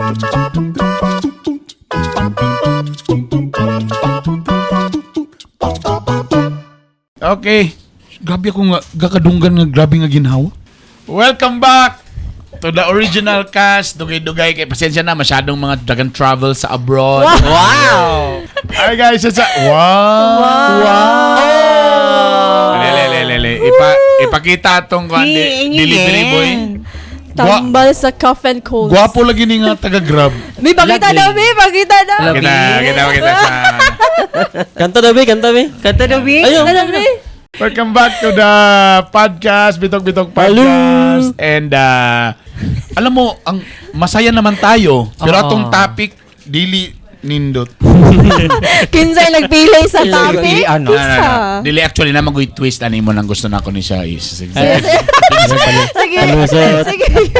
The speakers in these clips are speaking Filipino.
Okay. Grabe ako nga, gakadunggan nga, grabe nga ginhawa. Welcome back to the original cast. Dugay-dugay, kay pasensya na, masyadong mga dragon travel sa abroad. Wow! Hi guys, it's a... Wow! Lele. Ipakita itong delivery boy. Tambal sa cough and cold. Gwapo lagi ni nga taga-grab. May pakita daw, pakita daw. Kita sa... Kanta daw, Bi. Ayun. Welcome back to the podcast, Bitok Podcast. And alam mo, ang masaya naman tayo. Pero atong topic, dili nindot. Kinsay nagpili sa topic? Ano? Dili actually na mag-twist ani mo nang gusto nako ni siya is.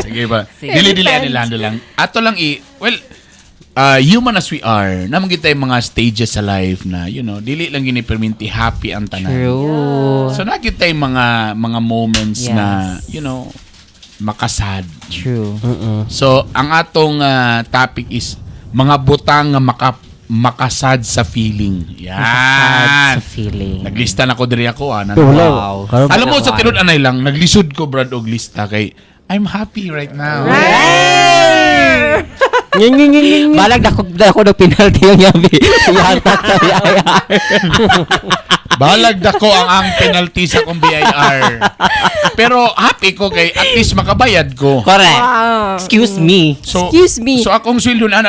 Sige ba? Dili ani lang. Ato lang human as we are, naman kita yung mga stages sa life na, dili lang gini-perminti happy ang tanan. True. So nakita yung mga moments na, makasad. True. So, ang atong topic is mga butang nga makasad sa feeling. Yan. Makasad sa feeling. Naglista na ko diri ako. Wow. Alam mo, sa tinud anay lang, naglisod ko, Brad, og lista kay I'm happy right now. Balag dako do penalty yung yabi. Ihatak sa BIR. Balag dako ang penalty sa kong BIR. Pero happy ko kay at least makabayad ko. Correct. Wow. Excuse me. So, Excuse me. So akong sweldo na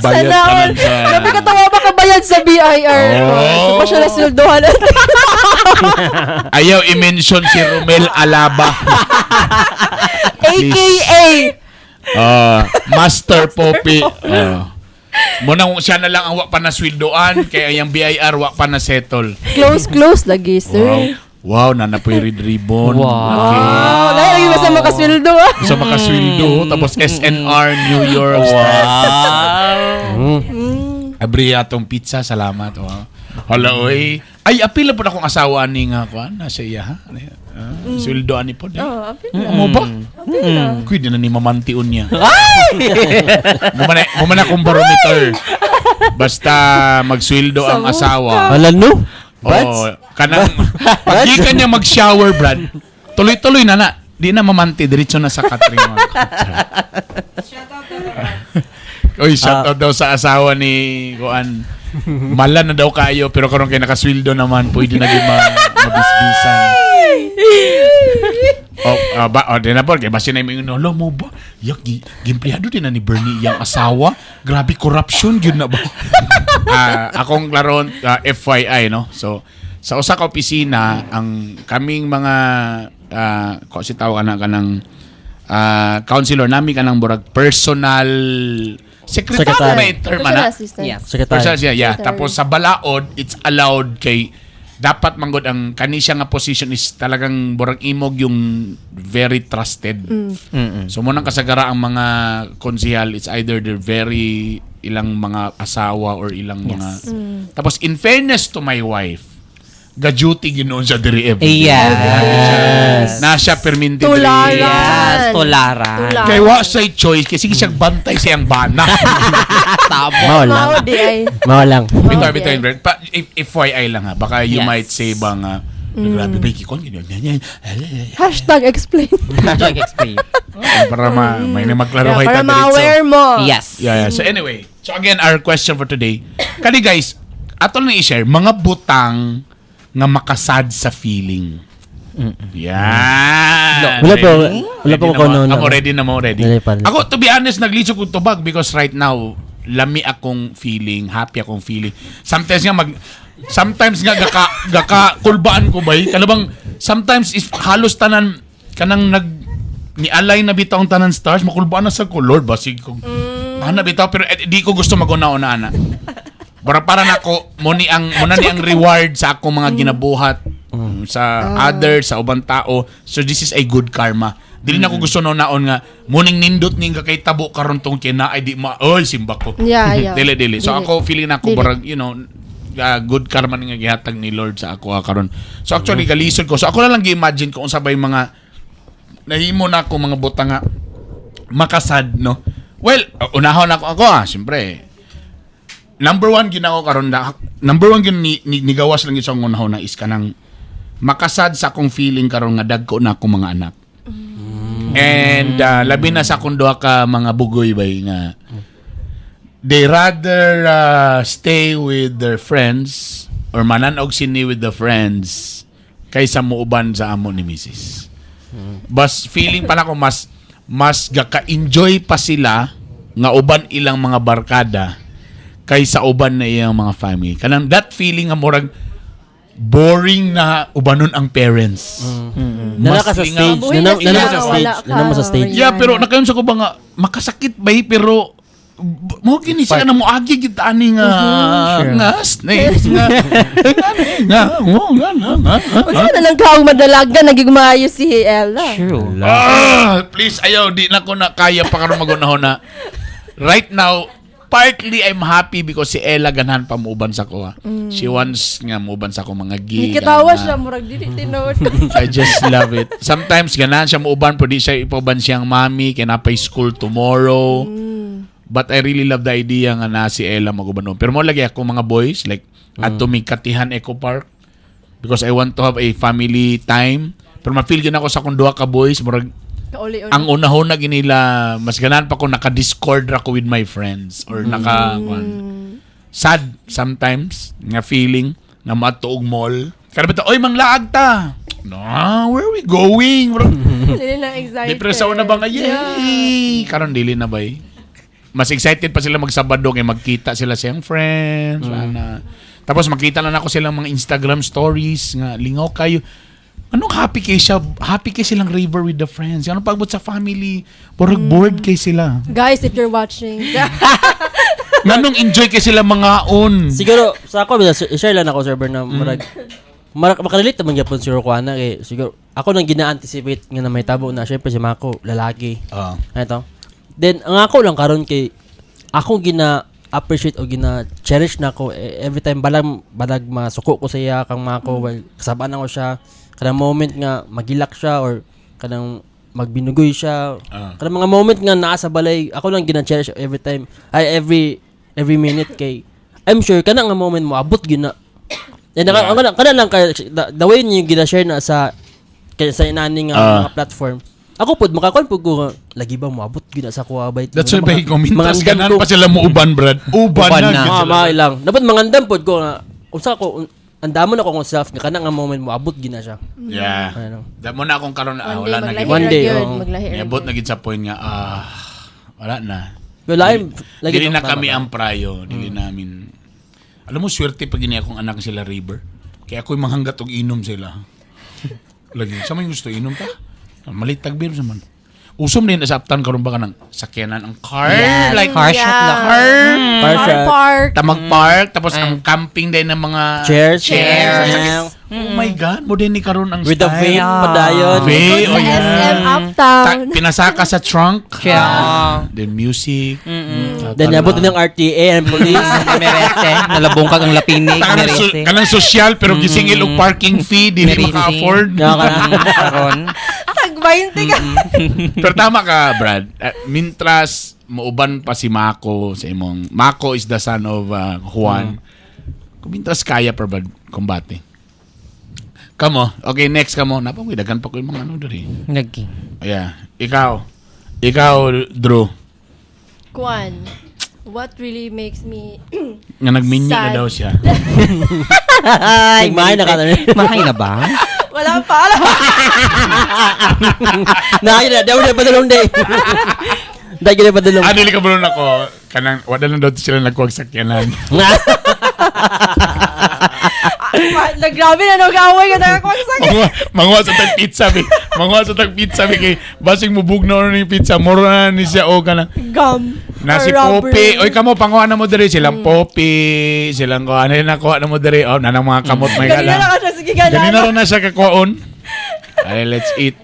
bayad Sana ka all. lang sa... Grabe ka tawa ba kabayad sa BIR? Oh. Pa siya na sildohan. Ayaw i-mention si Romel Alaba. AKA. Master Poppy. Muna siya na lang ang wak pa na sweldoan kaya yung BIR wak pa na settle. Close lagi, sir. Wow, nanapoy red ribbon. Wow. Oh, lagi ba sa makasweldo? Sa makasweldo. Tapos SNR New York. Wow. Abri atong pizza, salamat. Hala, oy. Ay, apila po na akong asawa ni nga ko. Nasa iya, ha? Sweldoan ni po. Mo ba? Kuy, di na ni mamantiun niya. Mumana akong barometer. Basta magsweldo ang asawa. Alam no? Kanang pagka niya mag-shower, Brad. Tuloy-tuloy na. Di na mamanti, diretso na sa catering. Uy, shout out daw sa asawa ni Kuan. Malan na daw kayo, pero karon kay nakasweldo naman, pwede na gyud mabisbisan. Di na po, kaya basi na yung lo mo ba? Gimpliyado din na ni Bernie yung asawa. Grabe, corruption yun na ba? Akong klaron, FYI, no? So, sa usa ka opisina, ang kaming mga, kasi tawag ka ng counselor namin ka ng burag, personal secretary may term na? Secretary. Tapos sa balaod, it's allowed kay dapat manggod ang kanisya nga position is talagang burag imog yung very trusted. So munang kasagara ang mga konsehal, it's either they're very ilang mga asawa or ilang mga tapos in fairness to my wife, ga-duty ginoon sa diri every Yes. na siya perminti Tularan. diri. Yes, tularan. Kay wa say choice kasi siyang bantay siyang bana. Tama. Mao lang. Bitaw, FYI lang ha. Baka you might say bang grabe ba ikikon ganyan. #explain. Explain. Para may magklaro kay Para ta ma-aware mo. Yes. Yeah. So anyway, again our question for today. Kani guys, atol na i-share mga butang nga makasad sa feeling. Yan. Wala po ko no. Ako ready na mo, ready. Ready. Ako, to be honest, naglitsok ko tubag because right now, lami akong feeling, happy akong feeling. Sometimes nga gaka kulbaan ko bay. Kalabang sometimes is halos tanan kanang ni-align na bitaw ang tanan stars, makulbaan na sa color basig ko. Ana bitaw pero di ko gusto mag-una-una ana. Para nako mo ni ang reward sa akong mga ginabuhat sa others, sa ubang tao. So this is a good karma. Dili na ko gusto naon nga muning nindot ning kay tabo karon tong kina ay di oy simba ko. Yeah. Dili. So ako feeling ako barang good karma nga gihatag ni Lord sa ako karon. So actually galisod ko. So ako na lang gi-imagine ko unsa bay mga nahimo na ako mga butang nga makasad, no? Well, unahon ako siyempre. Number one nigawas lang isang unahon na is kanang makasad sa akong feeling karon nga dagko na akong mga anak. And labi na sa akong duha ka mga bugoy bay nga they rather stay with their friends or mananog sini with the friends kaysa muuban sa amo ni Mrs. Bas feeling pala ko mas gaka-enjoy pa sila nga uban ilang mga barkada kaysa uban na iyang mga family. Kanang that feeling nga murag boring na ubanon ang parents. Nana ka sa stage. Buhay na sila, wala ka. Nana mo sa stage. Yeah, pero nakayon sa ko ba nga makasakit ba pero mo kini siya na mo agi kita ani nga nga snakes nga Wala na lang kaong madalaga, naging maayo si Ella. Sure. please ayaw di na ko na kaya pa karon magunahon na right now partly I'm happy because si Ella ganahan pa muuban sa ko. She wants nga muuban sa ko mga gig. Kitawa siya, murag dili tinawad. I just love it. Sometimes ganahan siya muuban pero di siya ipoban siyang mami kaya napay school tomorrow. But I really love the idea nga na si Ella magubanon. Pero mo lagi ako mga boys like at Katihan Eco Park because I want to have a family time. Pero ma-feel gid ako sa kung duha ka boys murag ang unahon na ginila mas ganahan pa ko naka-discord ako with my friends or sad sometimes nga feeling nga matuog mall. Kada bitaw oy manglaag ta. No, where are we going? Dili na excited. Depresa na ba nga? Yay! Karon dili na ba eh? Mas excited pa sila magsabado kay magkita sila siyang friends. Tapos makita na ako silang mga Instagram stories nga lingaw kayo. Anong happy kay siya? Happy kay silang river with the friends. Anong pagbot sa family? Porag bored kay sila. Guys, if you're watching. Nanong enjoy kay sila mga on. Siguro, sa ako, i-share lang ako, Sir Bern, na makarelate naman yapon si Roquana. Siguro, ako nang gina-anticipate nga na may tabo na, syempre si Mako, lalaki. Ito. Then, ang ako lang karon kay, ako gina-appreciate o gina-cherish na ako. Every time, balag masuko ko sa iya, kang Mako, kasabaan ako siya. Kanang moment nga magilak siya or kanang magbinugoy siya. Kanang mga moment nga naa sa balay, ako lang gina-cherish every time. Ay every minute kay I'm sure kanang nga moment mo abot gina. And kana lang kay the way niyo gina-share na sa inani nga mga platform. Ako pud makakon pud ko lagi ba mo abot gina sa kuha bay. That's why ba commentas ganan pa sila mo uban brad. Uban na. Lang. Dapat mangandam pud ko nga usa ko andamon ako kong self nga kanang nga moment mo abot gina siya. Yeah. Damo na akong karon wala na gid. One day, Abot na gid sa point nga wala na. Wala Dili na kami ang prayo, dili namin. Alam mo swerte pag gini akong anak sila River. Kaya ako'y manghangat og inom sila. Lagi sa may gusto inom ta. Malitag beer naman. Usom din sa aptan karon ba kanang sakyanan ang car like car shot lang. Car park. Tamag park tapos ang camping din ng mga chairs. Oh my god, mo din ni karon ang With the vape padayon. Vape, Go sa SM Uptown. Pinasaka sa trunk. Then music. Then nabot din ng RTA and police. Merete. Nalabong kag ang lapinig. Merete. Kanang social pero gisingil og parking fee dili maka-afford. Karon. Tag 20 ka. Pero tama ka, Brad. Mintras mauban pa si Mako sa imong. Mako is the son of Juan. Kumintras kaya pa Brad kumbate. Kamo. Okay, next kamo. Napawidagan pa ko yung mga ano diri. Nagi. Yeah. Ikaw, Drew. Kwan. What really makes me Nga nagminyo na sad. daw siya. Mahay na ka na. Mahay na ba? Wala pa alam. Nahay na. Daw na padulong day. Dahil na padulong. Dili ka bulon ako. Kanang, wala lang daw sila nagkuwag sakyanan. Naggrabe na nag-away ka na ako sa Manguha sa tag pizza, be. Manguha sa tag pizza, be. Kay, basing mubug na ni pizza. Moro na ni siya, o ka na. gum. Na si Poppy. Oy, kamo, panguha na mo diri. Silang Poppy. Silang kuha na nakuha na mo diri. Oh, nanang mga kamot may Ganina na gala. ka siya. Sige, ganina. Ganina rin na siya kakuhaon. Ay, let's eat.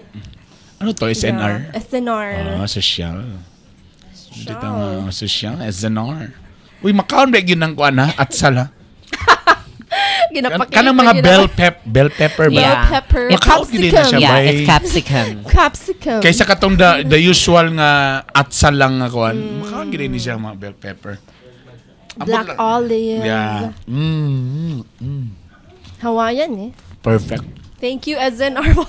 Ano to? SNR? SNR. Social. Dito mga social. SNR. Uy, makaon ba yun ng kuha na? At sala. Ginapakita. Kanang mga bell pepper ba? Bell Yeah. pepper. Makaw gid na siya Yeah, bay. it's capsicum. Capsicum. Kaysa katong the usual nga atsal lang nga kuan. Makaw gid ni siya mga bell pepper. Black olive. Yeah. Hawaiian eh. Perfect. Thank you, Ezen Armo.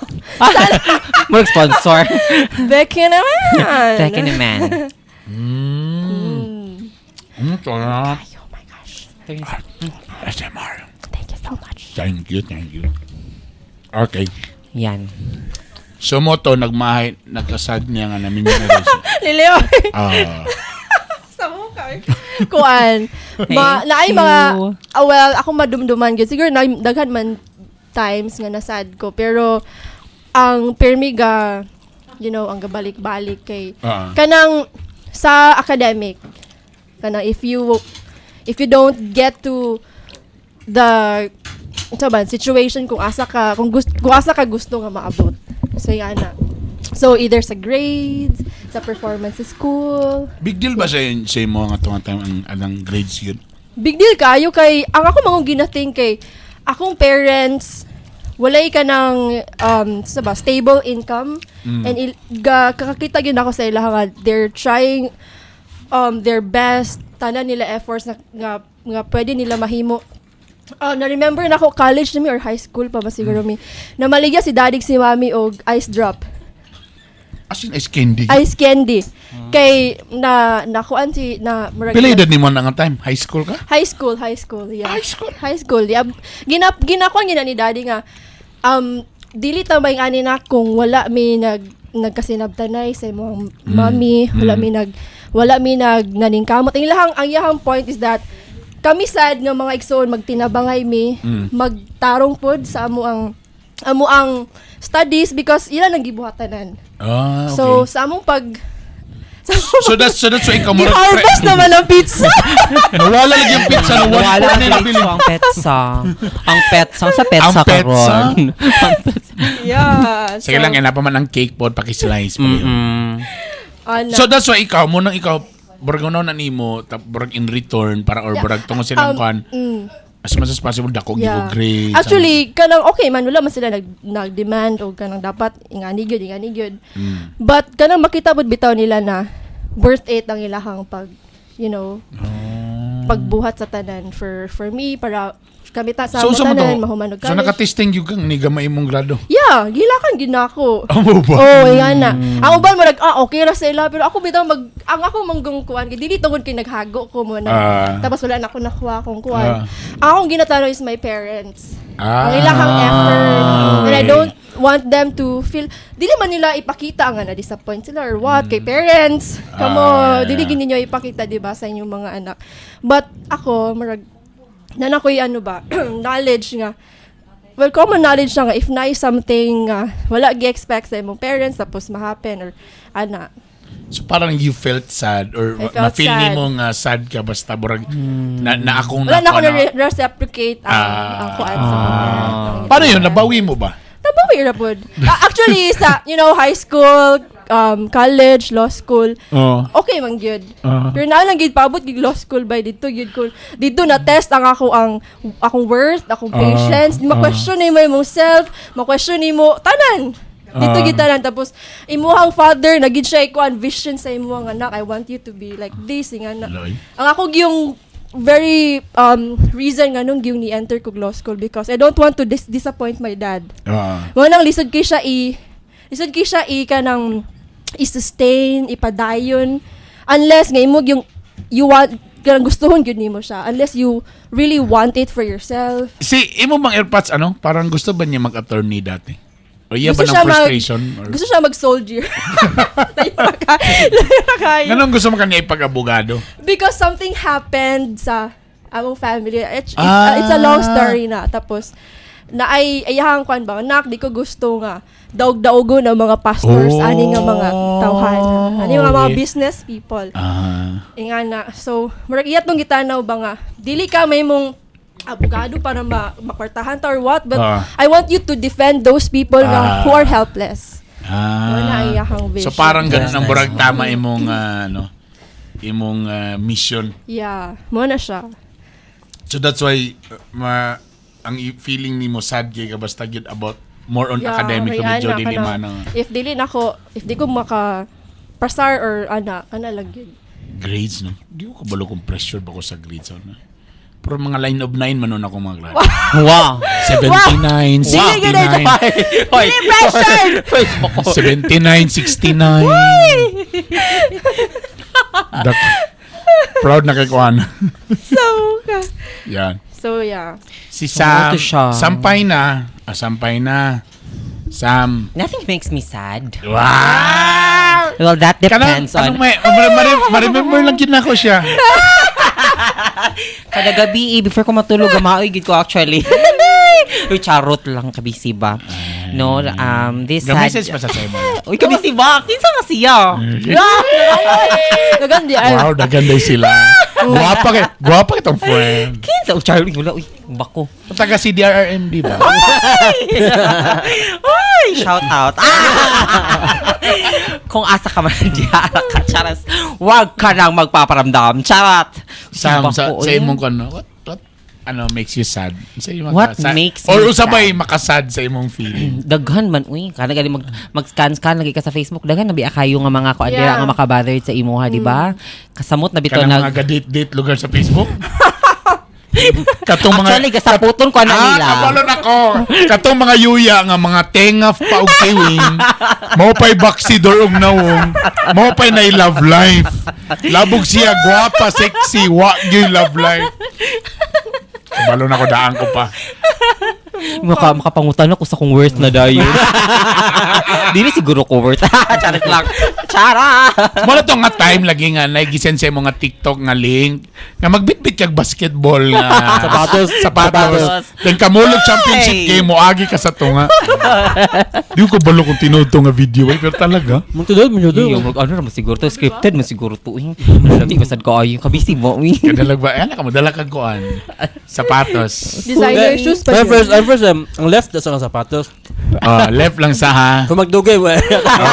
More sponsor. Becky naman. Second man. Ito na. Oh my gosh. SMR. Thank you so much. Thank you. Okay. Yan. So mo to, nagkasad niya nga namin yung relation. Lileo. Ah. Sa mukha. Kuan. Naay mga, well, ako madumduman gyud. Siguro daghan man times nga nasad ko. Pero, ang permiga, ang gabalik-balik kay, kanang sa academic, kanang if you don't get to the situation kung asa ka gusto nga maabot. So yan na. So either sa grades, sa performance sa school. Big deal ba sa mo nga tunga time ang grades yun? Big deal kayo kay ang ako mangong ginating kay akong parents walay ka ng stable income and kakakita gyud ako sa ila nga they're trying their best tanan nila efforts nga pwede nila mahimo. Na-remember na ako, college na mi or high school pa ba siguro mi, na maligya si daddy si mami og ice drop. As in, ice candy. Ice candy. Kay, nakuan si, Pila edad ni mo na nga time? High school ka? High school, yeah. High school? Yeah. Ginakuan gina ni daddy nga, dili ta may ani na kung wala mi nagkasinabtanay sa imong mami, wala mi naningkamot. Ang iyahang point is that kami sad nga mga igsoon magtinabangay mi magtarong pod sa amo ang studies because ila nang gibuhatanan. Ah, okay. So sa among So that's why ikaw mo harvest naman ang pizza. Nawala lang yung pizza na Wala one na na nabili. ang petsa. Ang petsa sa petsa Ang petsa? karon. Yeah. Sige lang, yan pa man ang cake pod, pakislice pa yun. So that's why ikaw burag na nimo burag in return para or burag tungo silang kan as much as possible dako give grades. Actually, kanang okay man wala man sila nag-demand o kanang dapat ingani gyud. But kanang makita pod bitaw nila na worth it ang ilahang pagbuhat sa tanan for me para kami sa tanan mahuman og So college. naka-testing yung kang ni gamay imong grado. Yeah, gilakan gid nako. Amo ba? Oh, yan na. Ang uban mo okay ra sila pero ako bitaw ang ako manggong kuan kay dili tungod kay naghago ko mo na. Tapos wala na ako nakuha akong kuan. Ang akong ginatano is my parents. Ang ilahang effort. And I don't want them to feel dili man nila ipakita nga na disappoint sila or what kay parents. Kamo, dili gid ninyo ipakita di ba sa inyong mga anak. But ako ako'y knowledge nga. Well, common knowledge na nga, if na something wala gi-expect sa imong parents, tapos ma-happen or ana. So parang you felt sad or ma-feel sad. mo nga sad ka basta burag na akong Wala na ako na-reciprocate ang kuan sa mga parents. Paano yun? Nabawi mo ba? Nabawi ra pod. Actually, sa, high school, college, law school, okay man gyud. Pero na lang gyud paabot gid law school by dito gyud ko. Dito na test ang akong worth, akong patience, di ma-question nimo imong self, ma-question nimo tanan. Dito gyud tanan tapos imuhang father nagid siya ikuan vision sa imuhang anak. I want you to be like this nga na. Ang ako yung very reason nga nung gyud ni enter ko law school because I don't want to disappoint my dad. Mo nang lisod kay siya kanang i-sustain, ipadayon unless nga imog yung you want kanang gustuhon gyud nimo siya unless you really want it for yourself. Si imo bang airpods parang gusto ba niya mag-attorney dati? O iya ba Gusto ng frustration? Gusto siya mag-soldier. Ganun gusto mo kanya ipag-abogado? Because something happened sa among family. It's a long story na. Tapos, ayahang kwan ba, anak, di ko gusto nga daog-daogo ng mga pastors, ani nga mga tawhan. Ani mga business people. Nga na. So, murag iya tong gitanaw ba nga, dili ka may mong abogado para makwartahan ta or what, but I want you to defend those people who are helpless. Wala iyahang vision. So parang ganun ang burag tama imong mission. Yeah, mo na siya. So that's why feeling nimo sad kay ka basta gyud about more on Yeah, academic Rihanna, medyo dili kana. man If di ko maka pasar or kana lang yun. grades no. Di ko kabalo kung pressure ba ko sa grades na. Pero mga line of 9 man nun ako mga grade. Wow. 79, Dili yun ito. 69, Hoy, pressure! 79, 69. Proud na kay Kuan. Yan. So, yeah. Si Sam, Ito siya. sampay na. Sampay na. Sam. Nothing makes me sad. Wow! Well, that Kanang, depends on... ma-remember lang yun ako siya. Kada gabi, before ko matulog, gamaoy gid ko actually. Uy, charot lang, kabisi ba? No, this Ga-message pa sa sa'yo mo. Uy, kabisi ba? Kinsa nga siya? Nagandi ay. Wow, naganday sila. Guwapa kitong friend. Kinsa? Uy, charot, wala. Uy, bako. Taga CDRRMD ba? Uy, shout out. Kung asa ka man diya, charas, wag ka nang magpaparamdam. Charot. Sam, sa Bako, imong kono, what makes you sad? Sa imong What sad? makes Or me usabay makasad sa imong feeling? Daghan man uy kana gali mag-scan lagi ka sa Facebook daghan nabi kayo nga mga ko Yeah. nga makabothered sa imuha di ba kasamot na bitaw Kanang nag mga date lugar sa Facebook? Katong mga actually gasaputon ko na nila kabalon ako. Katong mga yuya nga mga tenga pa og kiwing. Mao pay baksidor og nawong. Mao pay na love life. Labog siya gwapa, sexy, wa gyud love life. Kabalon ako daan ko pa. makapangutan ako sa kung worst na dayon dili siguro ko worst charot lang chara Mula to nga time lagi nga nagisend sa mga TikTok nga link nga magbitbit kag basketball nga sapatos. Then kamulog championship Hey! game mo agi ka sa to nga. Di ko balo kung tinuod to nga video pero talaga. Magtudod. ano naman siguro to scripted mo siguro to hindi ko sad ko ay kabisi mo uy Kadalag ba? Ano ka mo dala kag kuan. Sapatos. Designer shoes pa Pero yun. first, ang left na sa sapatos. Left lang sa ha. Kung magdugay mo.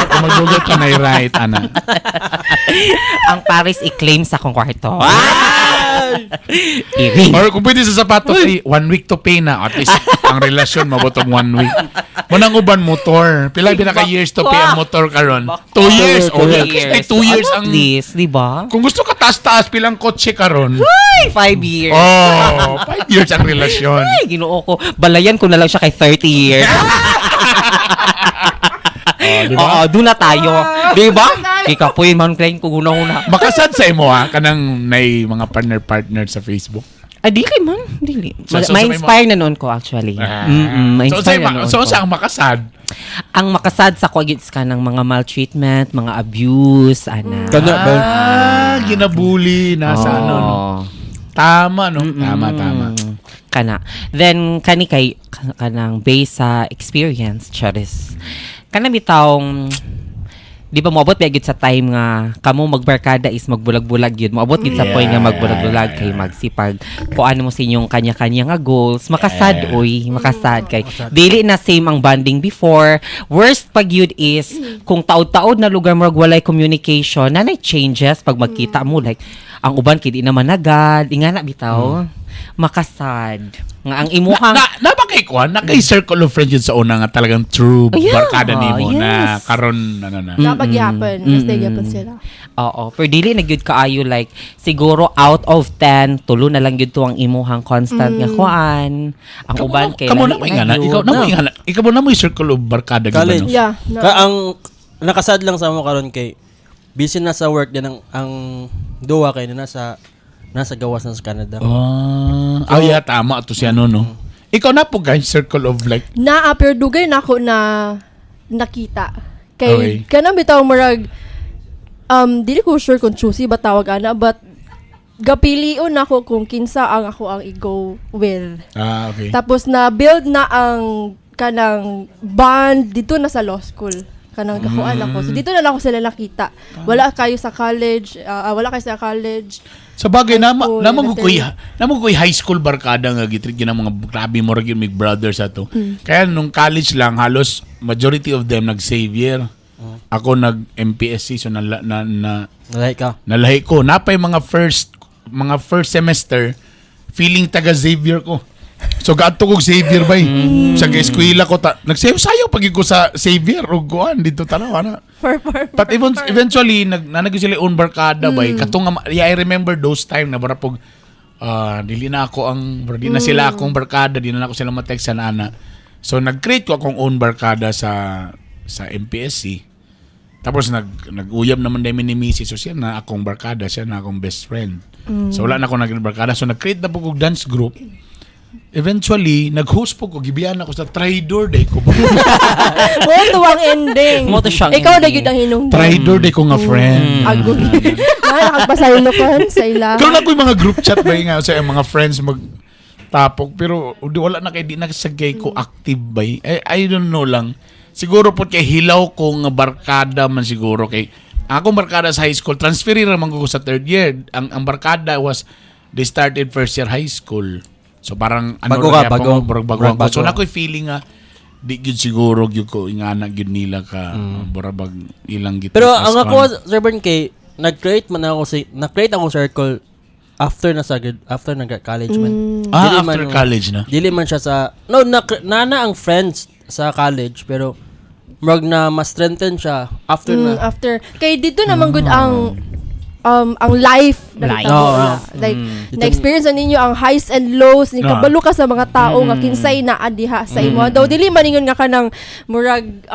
Kung magdugot ka na right ana. ang Paris i-claim sa kong kwarto Iri. Or kung pwede sa sapatos ay 1 week to pay na. At least ang relasyon mabotong 1 week. Munang uban motor. Pila binaka years to pay ang motor karon? 2 years. O, at least 2 years At ang... least, di ba? Kung gusto ka taas-taas, pilang kotse karon? 5 years. Oh, 5 years ang relasyon. Ay, ginoo ko. Balayan ko na lang siya kay 30 years. Di Oo, ba? doon na tayo. Di ba? Ikapoy man kayo kung una-una. Makasad sa imo ha, kanang may mga partner sa Facebook. Ah, dili man. Dili. So, Ma-inspire na noon ko actually. Ma-inspire na noon So, ko. sa ang makasad? Ang makasad sa kogits ka ng mga maltreatment, mga abuse, ana. Ginabuli, nasa ano, no? Tama, no? Tama. Kana. Then, kanang based sa experience, charis. Kana bitawng, di ba moabot ba gid sa time nga kamo magbarkada is magbulag-bulag yun. Moabot gid sa point nga magbulag-bulag kay magsipag kung ano mo sa inyong kanya-kanya nga goals. Makasad, makasad kay. Dili na same ang bonding before. Worst pag yun is, kung taod-taod na lugar mo walay communication, nanay changes pag magkita mo. Like, ang uban kid di naman agad. Inga na bitaw. Makasad. Nga ang imuhang... Na ba kay Kwan? Na kay circle of friends yun sa una nga talagang true Yeah, barkada nimo na yes. karon na. Kapag yapon. Mas nagyapon sila. Oo. Pero dili na gyud kaayo like siguro out of 10 tulo na lang gyud to ang imuhang constant nga kuan. Ang uban kay Kamo na mo ingana. Ikaw na mo ingana. Ikaw na mo yung circle of barkada gyud College. no? Yeah. No. Ang nakasad lang sa mo karon kay busy na sa work din ang duwa kay na nasa gawas na sa Canada. Yeah, tama to siya no. Ikaw na po guys, circle of like Pero dugay na ako na nakita. Okay. Kay kanang bitaw murag dili ko sure kung choosy ba tawag ana but gapilion ako kung kinsa ang ako ang i-go with. okay. Tapos na build na ang kanang bond dito na sa law school. Kanang gakuan ako. So dito na lang ako sila nakita. Wala kayo sa college, Sa bagay High school, namo koy high school barkada nga gitrit gina mga grabe mo ra gyud mig brothers ato. Kaya nung college lang halos majority of them nag-Xavier. Ako nag MPSC so Like ka. nalahi ko napay mga first semester feeling taga Xavier ko. So gaadto kog Xavier bay. Sa eskwela ko nagsayo-sayo pag ko sa Xavier ug kuan dito tanaw ana. But eventually nag sila own barkada bay. Katong I remember those time na barapog dili na ako di na sila akong barkada, di na ako sila mateksan ana. So nag-create ko akong own barkada sa MPSC. Tapos nag-uyab naman dami ni Missy. So siya na akong barkada, siya na akong best friend. So wala na ako nag-barkada. So nag-create na po kong dance group. Eventually, nag-host po ko, gibiyan ako sa Tridor Day ko. Mo tuwang ending. Mo to siyang Ikaw na ending. gyud ang hinungdan. Tridor Day ko nga friend. Agoy. Nakapasaylo kan sa ila. Pero na ko yung mga group chat ba nga sa mga friends magtapok. Pero wala na kay di na sagay ko active ba. I don't know lang. Siguro po kay hilaw ko nga barkada man siguro kay akong barkada sa high school. Transferi naman ko sa third year. Ang barkada was they started first year high school. So parang Bago bago. So na ko'y feeling nga di gyud siguro gyud ko ingana gyud nila ka burabag ilang gito. Pero ang ako, Sir Bern, kay nag-create ako circle after nag-college man. Dili man after yung- college na. Dili man siya sa nana ang friends sa college pero murag na mas strengthen siya after na. After. Kay dito naman good ang life. Life. Like, na-experience na ninyo ang highs and lows. Ni kabalo ka sa mga tao nga kinsay na adiha sa imo. Daw, dili man ingon nga ka ng murag,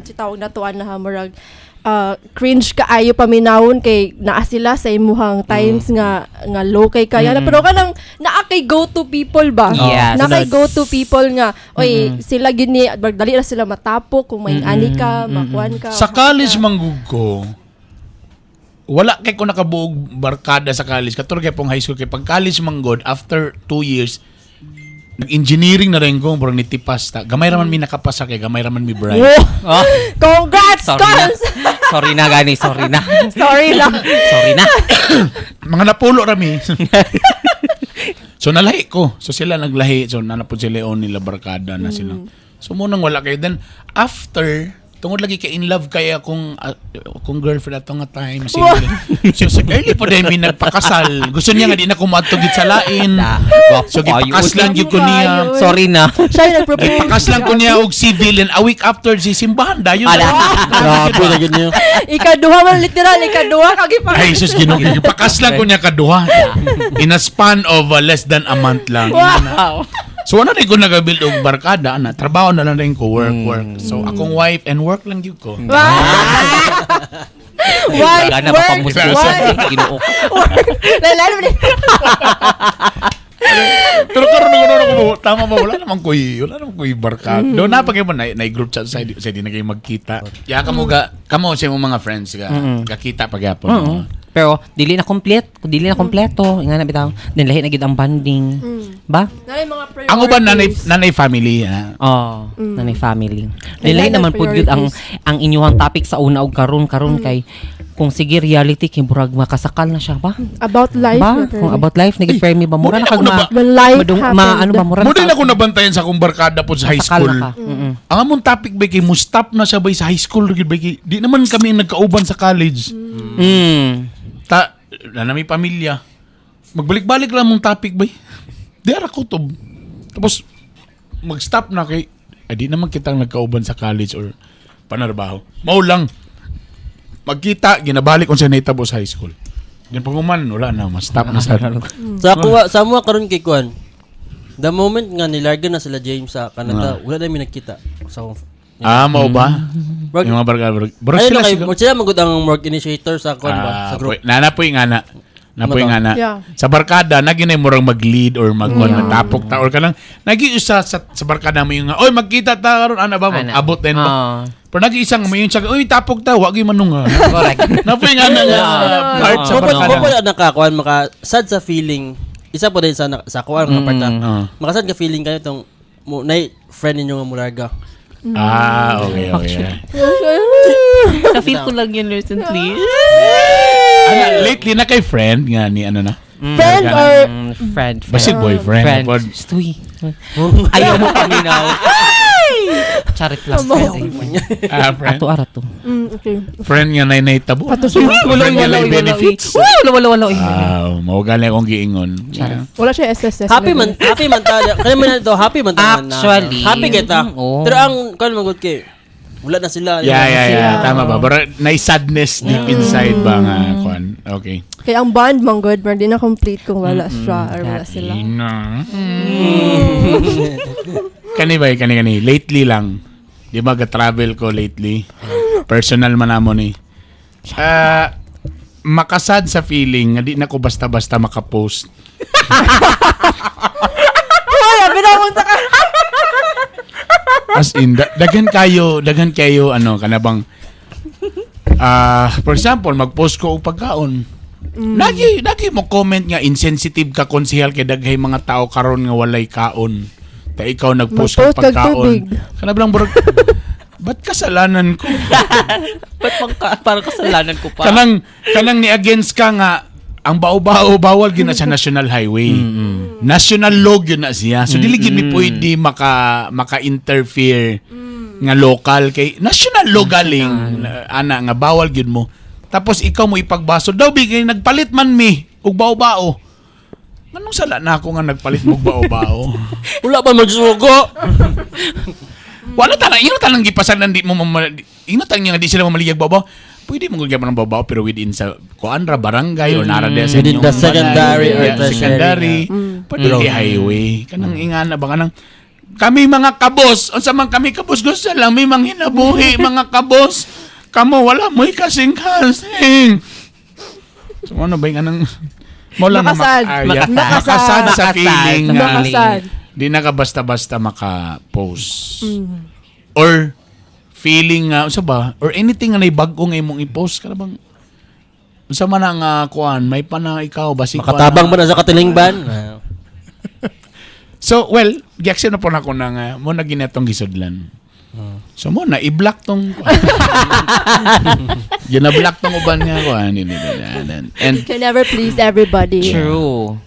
si tawag na tuan na ha, murag, cringe ka ayo paminawon kay naa sila sa imuhang times nga low kay kaya na pero kanang naa kay go to people ba Yes. na kay go to people nga oy sila gini dali na sila matapok kung may ani ka makuan ka Sa college manggug ko, wala kay ko nakabuog barkada sa college. Katulad kay pong high school kay pag college manggod after 2 years nag-engineering na rin ko, bro, nitipas ta. Gamay raman mi nakapasa kay gamay raman mi bright. Oh, Congrats, sorry na. Cons! Sorry na, gani. Sorry na. Sorry lang. Sorry na. Mga napulo rami. So nalahi ko. So sila naglahi. So nanapod sila on nila barkada na sila. So munang wala kayo. Then after, tungod lagi kay in love kaya kung girlfriend ato nga time. So early pa din mi nagpakasal. Gusto niya nga di na kumatugit sa lain. So gipakaslan gyud ko niya. Sorry na. Siya yung nag-propose. Gipakaslan ko niya og civil and a week after si simbahan dayon. Grabe na ganyan. Ikaduha man literal, ikaduha kagipang. Ay, sus, gipakaslan ko niya kaduha. In a span of less than a month lang. Wow. So ano rin ko nag-build og barkada, ana, trabaho na lang rin ko, work. So akong wife and work lang yun ko. Why? Gana Work? papamuskusan. Why? Ginoo. Lalo mo Pero karon ko tama ba wala naman koy barkada. Do na pag mo na group chat sa di na kayo magkita. Ya kamo sa imong mga friends ga kakita pagyapon. Pero dili na kompleto, nga na bitaw. Then lahi na gid ang banding. Ba? Nanay mga priorities. Ang uban nanay family ha. Oh, nanay family. Lahi Lahi na naman pud gyud ang inyuhang topic sa una og karon kay kung sige reality kay burag makasakal na siya ba? About life. Ba? Kung about life nagid premi ba mura na kag When life ano ba mura Mo din ako nabantayan sa akong barkada po sa high Sakal school. na ka. Ang among topic ba kay mo stop na siya ba sa high school gid ba kay di naman kami nagkauban sa college. Na may pamilya. Magbalik-balik lang mong topic ba? Di ara kutob. Tapos mag-stop na kay di naman kitang nagkauban sa college or panarbaho. Mao lang. Magkita, ginabalik ko sa natabo sa high school. Yan paguman, wala na, ma-stop na sa Sa mga karon kay kuan. The moment nga nilarga na sila James sa Canada, wala na mi nakita. So Mao ba? Work, Yung mga barkada. ayun na kay sila magud ang work initiator sa kuan ba sa group. Nanapoy nga na. Napoy nga na. Yeah. Sa barkada, naginay mo murang mag-lead or matapok ta or ka lang. Nag-iusa sa barkada mo yung oy, magkita ta karon ana ba? Abot din ba? Pero nag-iisang mo yung tsaka, uy, tapok ta, wag yung manunga. Correct. Napoy nga na nga. Part sa barkada. Pupula nakakuan maka sad sa feeling. Isa po din sa kuan nga part. Makasad ka feeling kayo tong nay friend ninyo nga mularga. Okay. Na-feel ko lang yun recently. Lately na kay friend nga ni ano na. Friend or Friend. Basig boyfriend. Friend. Stoy. Ayaw mo paminaw. Charit lang. Friend. Ato arato. Okay. Friend nga nay tabo. Wala Friend nga nay benefits. Wala. Wow, mao gali akong giingon. Wala siya SSS. Happy man ta. Kaya man ito, happy man ta. Actually. Happy kita. Oo. Pero ang kan magud kay wala na sila. Yeah. Tama ba? Pero nay-sadness deep inside ba nga, Kwan? Okay. Kaya ang bond mong good, man, di na complete kung wala siya or wala sila. Kani. Lately lang. Di ba, ga-travel ko lately? Personal man namon eh. Makasad sa feeling nga di na ko basta-basta makapost. Hoy, binamunta ka. As in, daghan kayo, kanabang, for example, mag-post ko og pagkaon. Lagi mo comment nga insensitive ka konsehal kay daghay mga tao karon nga walay kaon. Ta ikaw nag-post Mag-post kag kag pagkaon. tubig. Kanabang burag, ba't kasalanan ko? Parang kasalanan ko pa. Kanang ni against ka nga ang bao-bao bawal gyud na sa national highway. National law gyud na siya. So dili gyud mi pwede maka-interfere nga local kay national law galing ana nga bawal gyud mo. Tapos ikaw mo ipagbaso daw bigay nagpalit man mi og bao-bao. Anong sala na ako nga nagpalit mo og bao-bao? Wala pa magsugo. Wala tanang gipasan di mo inatang nga di sila mamaliyag bao-bao. Pwede mo gagawin ng babaw pero within sa kuan ra barangay or nara sa Within the secondary or secondary. Pwede kay highway. Kanang ingana ba kanang kami mga kabos, unsa man kami kabos gusto lang may mga hinabuhi mga kabos. Kamo wala mo'y kasing-kasing. So ano ba yung anong mo lang makasad sa feeling nga Makasad. di na ka basta-basta maka-post. Or feeling nga unsa ba or anything nga naibag-o nga imong i-post kada bang unsa man ang kuan may pa na ikaw basi Makatabang ba na sa katilingban? So well giaksyon na po na ko nga mo na ginatong gisudlan. So mo na i-block tong gina-block tong uban nga kuan and Can never please everybody. True.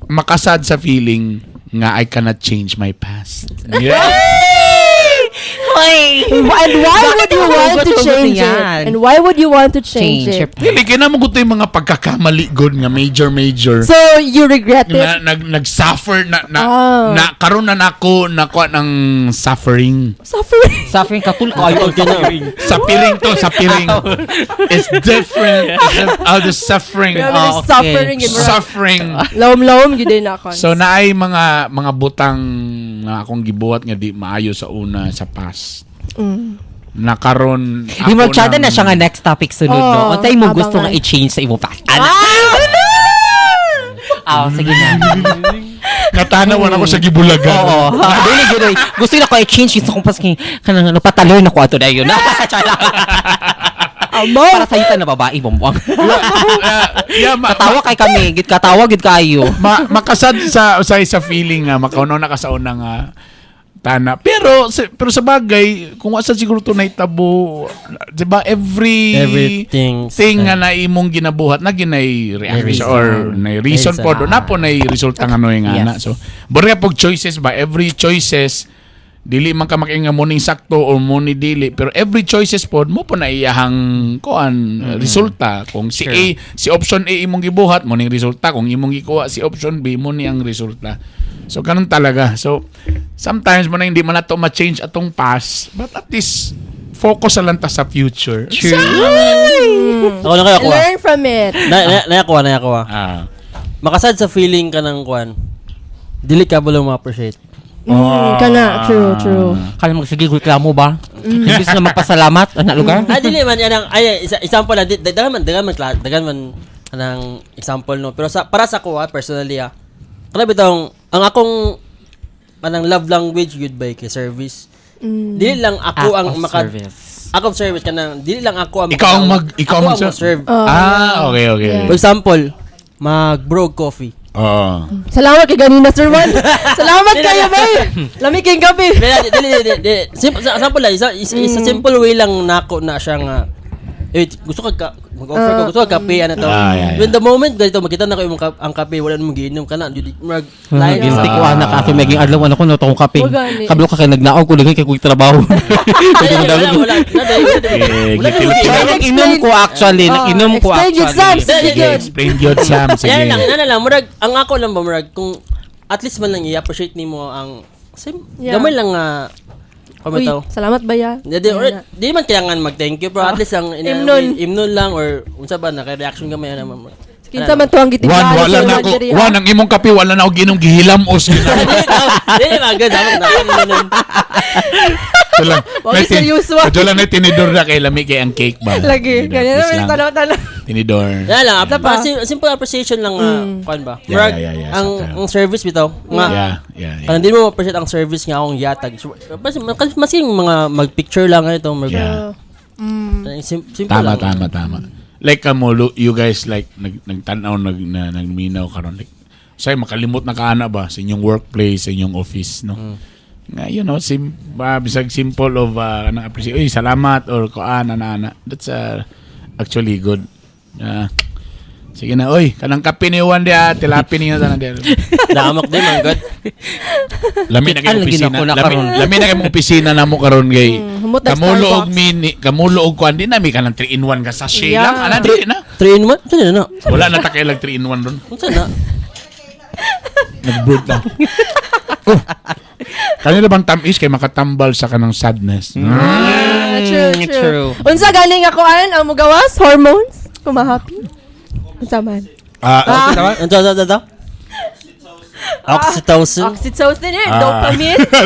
makasad sa feeling nga I cannot change my past. Yeah. Hoy! And why would you want to change it? And why would you want to change it? Dili kay na mo yung mga pagkakamali god nga major. So, you regret it? Nag-suffer na karon na nako nakuha ng suffering. Suffering ka kul kayo. Sa piring. It's different. The suffering. Grabe, okay. suffering. Suffering. Lawom-lawom, yun din ako. So naay mga butang nga akong gibuhat nga di maayo sa una sa past. Nakaron Di mo tsada na siya nga next topic sunod, no? Untay mo gusto nga abangan. i-change sa imo past. Sige na. natanawan ako sa gibulagan. Oo. Dili gyud. Gusto na ko i-change sa kung pas kanang pataloy na ko ato dayon. Para sa ita na babae bombong. Katawa kay kami, gid katawa gid kayo. Makasad sa feeling nga makaunaw na ka sa unang tana. Pero sa bagay, kung asa siguro to naitabo, 'di ba everything nga na imong ginabuhat na ginay reaction or na reason po do na po na resulta nga noy nga na. So, bora pog choices ba every choices dili man ka makinga morning sakto or morning dili pero every choices pod mo po na iyahang kuan resulta kung si A si option A imong gibuhat mo ning resulta kung imong gikuha si option B mo ni ang resulta. So kanon talaga. So sometimes mo na hindi man nato ma-change atong past but at least focus na lang ta sa future. True. Ako na kaya ko. Learn from it. Na ako. Makasad sa feeling ka ng kuan. Dili ka bala ma-appreciate. Kana, true. Kala mo sige reklamo ba? Imbis na magpasalamat ana lugar. Dili man yan example na dagan man anang example no pero para sa ko personally kana bitong ang akong anang love language goodbye kay service. Dili lang ako ang service. Ako service kanang dili lang ako ang ikaw ang serve. Okay. For example, mag-brewed coffee. Salamat kay ganina, Sir Man. Salamat kayo, bay. Lami kayong gabi. Simple lang, isa simple way lang nako na siya nga gusto ka mag-offer ko gusto kape ano to. Yeah. When the moment ganito makita na ko ang kape wala namang giinom kana mag lain Guilty ko anak ako maging adlaw anak ko na tong kape. O, gani. Kablo ka kay nagnaog ko daghan kay kuy trabaho. wala. Nag-inom ko actually, nag-inom ko Explain it, Sam. actually. Sige, good. Explain yun, Sam. Sige. Yan lang murag ang ako lang ba murag kung at least man lang i-appreciate nimo ang Yeah. gamay lang Uy, salamat ba ya? Di man kailangan mag-thank you pero at least ang imnon lang or unsa ba naka-reaction gamay na mo. Kinsa man to ang gitigay. Wala na ako. Ang imong kape, wala na ako ginong gihilamos. Dili ba gud dapat Wag seryoso. Kadyo lang na tinidor na kay lami kay ang cake ba. Lagi. Ganyan Please naman lang. tanaw. Tinidor. Yan lang, simple appreciation lang kuan ba. Murag Yeah. ang service bitaw nga. Yeah. Kanang di mo appreciate ang service nga akong yatag. Mas yung mga mag-picture lang ito. Yeah. Simple Tama. lang. Like you guys like nagtanaw nagminaw karon like say makalimot na kaana ba sa inyong workplace, sa inyong office, no? Nga, you know, bisag simple of appreciate. Uy, salamat or kuan ana. That's actually good. Sige na, oy, kanang kape ni Juan dia, tilapin niya tanan dia. Damak din man god. Lami na kay opisina. Lami na kay opisina namo karon gay. Kamulo og kuan din nami kanang 3 in 1 ka sachet lang. Ana di na. 3 in 1? Saan na? Wala na ta kay lag 3 in 1 ron. Saan na? Nag-brood lang. Kanina bang tamis kay makatambal sa kanang sadness. True. Unsa galing ako ang mugawas? Hormones? Kumahappy? Unsa man? Oxytocin. Oxytocin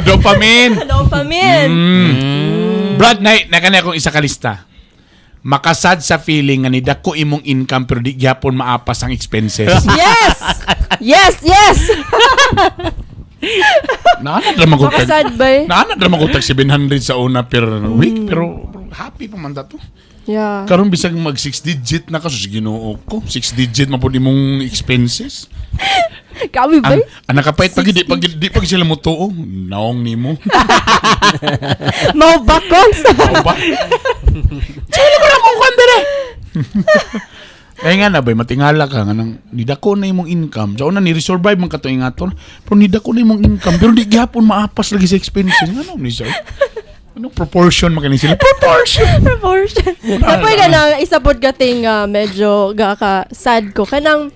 dopamine. Dopamine. Brad, na kanina akong isa ka lista. Makasad sa feeling nga ni dako imong income pero di gyapon maapas ang expenses. Yes. Naanad naman ko tag. Makasad ba? Naanad naman ko tag 700 sa una per week pero happy pa man dato. Yeah. Karon bisag mag 6 digit na kaso Ginoo ko. 6 digit man pud imong expenses. Kawi ba? Ang nakapait pag di pag sila mo tuo. Naong nimo. Mau bakon. Ba? Sino ko na mo kwandere? Kaya nga na ba, matingala ka nga nang nidako na imong income. Sa una, ni-resurvive man ka ito ingaton. Pero nidako na imong income. Pero di gihapon maapas lagi sa expenses. Ano ni sir? Anong proportion makanin sila? Proportion! Kapag ka nang isa po gating medyo sad ko. Kanang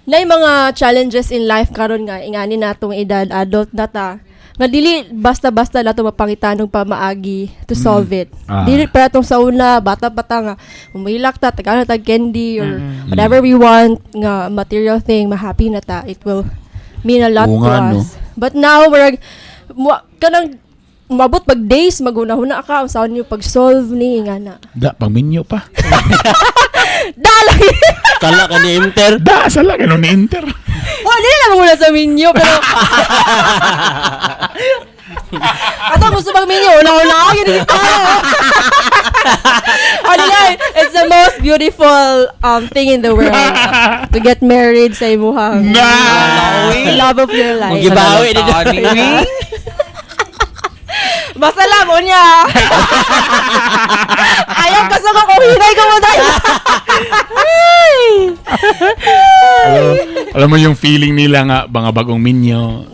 na mga challenges in life karon nga ingani natong edad, adult na ta. Nga dili basta-basta nato mapangitanong pa maagi to solve it. Dili para tong sa una bata-bata nga umilak ta tagana tag candy or whatever we want nga material thing ma-happy na ta, it will mean a lot to us. But now we're kanang mabot pag days maguna-huna ka ang saan niyo pag solve ni nga na. Da, pang minyo pa. Dalay. Kala ka ni Inter. Da, sala ka ni Inter. Wala lang muna sa menu pero ato gusto pag menu una ako yun ito. It's the most beautiful thing in the world to get married sa imuhang love of your life. Magibawi dito. Basta lang mo niya. Ayaw kasi ko kung hinay ko mo tayo. Alam mo yung feeling nila nga mga bagong minyo.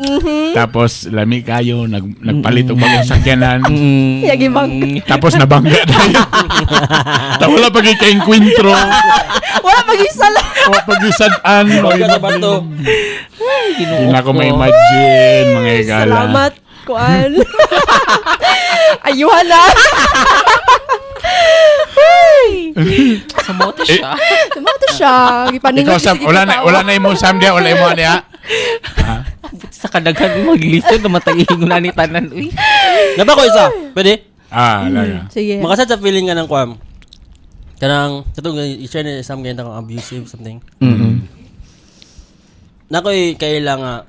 Tapos lami kayo nagpalit og bagong sakyanan. Yagibang. Tapos nabangga tayo. Tapos wala pag ika-encuentro. Wala pag-isala. Wala pag-isadaan. Wala na ba to? Hindi na ko ma-imagine mga igala. Salamat, Kuan. Ayuhan na. Sumoto siya. Tumato siya. Ikaw Sam, wala na imo Sam dia, wala imo niya. Sa kadaghan maglisten namataging na ni tanan. Uy. Naba ko isa. Pwede? Laga. Sige. Makasad sa feeling nga ng kuam. Kanang katong i-share ni Sam ganito kang abusive something. Nakoy kailangan